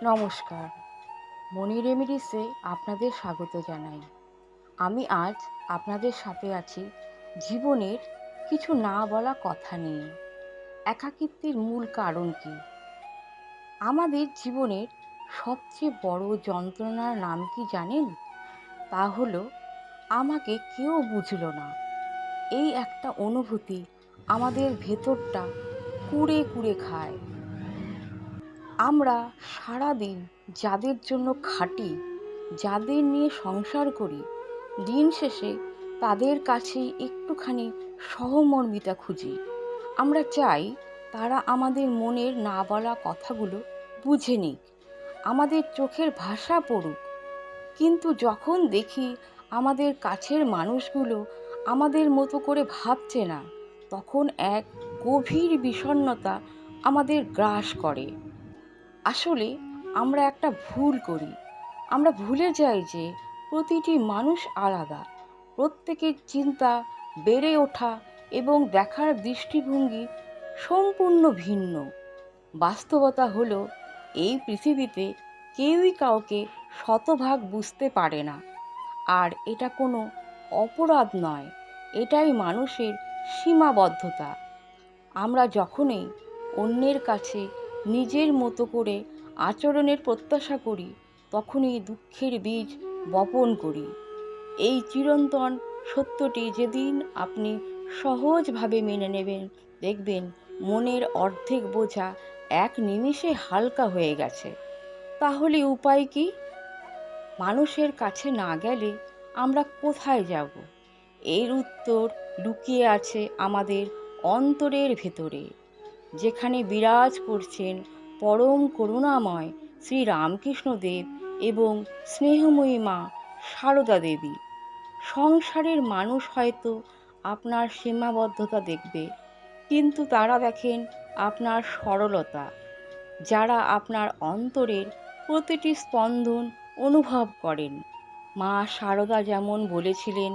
নমস্কার। মনি রেমিডিসে আপনাদের স্বাগত জানাই। আমি আজ আপনাদের সাথে আছি জীবনের কিছু না বলা কথা নিয়ে। একাকিত্বের মূল কারণ কি? আমাদের জীবনের সবচেয়ে বড় যন্ত্রণার নাম কি জানেন? তা হলো আমাকে কেউ বুঝলো না। এই একটা অনুভূতি আমাদের ভেতরটা কুড়ে কুড়ে খায়। আমরা সারাদিন যাদের জন্য খাটি, যাদের নিয়ে সংসার করি, দিন শেষে তাদের কাছেই একটুখানি সহমর্মিতা খুঁজি। আমরা চাই তারা আমাদের মনের না বলা কথাগুলো বুঝে নিক, আমাদের চোখের ভাষা পড়ুক। কিন্তু যখন দেখি আমাদের কাছের মানুষগুলো আমাদের মতো করে ভাবছে না, তখন এক গভীর বিষণ্ণতা আমাদের গ্রাস করে। আসলে আমরা একটা ভুল করি। আমরা ভুলে যাই যে প্রতিটি মানুষ আলাদা। প্রত্যেকের চিন্তা, বেড়ে ওঠা এবং দেখার দৃষ্টিভঙ্গি সম্পূর্ণ ভিন্ন। বাস্তবতা হলো এই পৃথিবীতে কেউই কাউকে শতভাগ বুঝতে পারে না। আর এটা কোনো অপরাধ নয়, এটাই মানুষের সীমাবদ্ধতা। আমরা যখনই অন্যের কাছে নিজের মতো করে আচরণের প্রত্যাশা করি, তখনই দুঃখের বীজ বপন করি। এই চিরন্তন সত্যটি যেদিন আপনি সহজভাবে মেনে নেবেন, দেখবেন মনের অর্ধেক বোঝা এক নিমেষে হালকা হয়ে গেছে। তাহলে উপায় কি? মানুষের কাছে না গেলে আমরা কোথায় যাব? এর উত্তর লুকিয়ে আছে আমাদের অন্তরের ভেতরে, যেখানে বিরাজ করছেন পরম করুণাময় শ্রী রামকৃষ্ণদেব এবং স্নেহময়ী মা সারদা দেবী। সংসারের মানুষ হয়তো আপনার সীমাবদ্ধতা দেখবে, কিন্তু তারা দেখেন আপনার সরলতা। যারা আপনার অন্তরের প্রতিটি স্পন্দন অনুভব করেন। মা সারদা যেমন বলেছিলেন,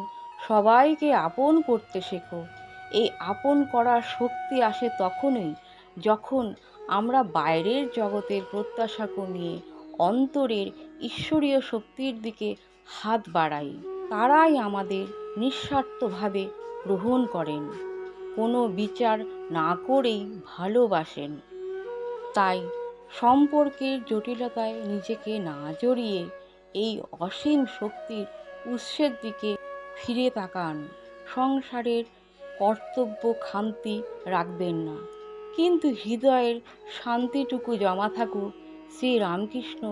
সবাইকে আপন করতে শেখো। এই আপন করার শক্তি আসে তখনই যখন আমরা বাইরের জগতের প্রত্যাশা কমিয়ে অন্তরের ঈশ্বরীয় শক্তির দিকে হাত বাড়াই। তারাই আমাদের নিঃস্বার্থভাবে গ্রহণ করেন, কোনো বিচার না করেই ভালোবাসেন। তাই সম্পর্কের জটিলতায় নিজেকে না জড়িয়ে এই অসীম শক্তির উৎসের দিকে ফিরে তাকান। সংসারের কর্তব্য খামতি রাখবেন না, কিন্তু হৃদয়ের শান্তিটুকু জমা থাকুক শ্রী রামকৃষ্ণ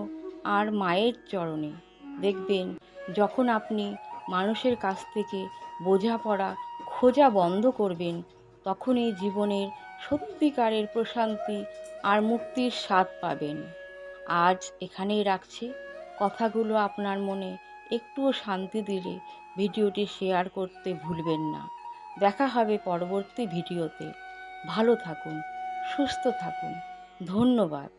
আর মায়ের চরণে। দেখবেন যখন আপনি মানুষের কাছ থেকে বোঝাপড়া খোঁজা বন্ধ করবেন, তখনই জীবনের সত্যিকারের প্রশান্তি আর মুক্তির স্বাদ পাবেন। আজ এখানেই রাখছি। কথাগুলো আপনার মনে একটুও শান্তি দিলে ভিডিওটি শেয়ার করতে ভুলবেন না। দেখা হবে পরবর্তী ভিডিওতে। ভালো থাকুন, সুস্থ থাকুন। ধন্যবাদ।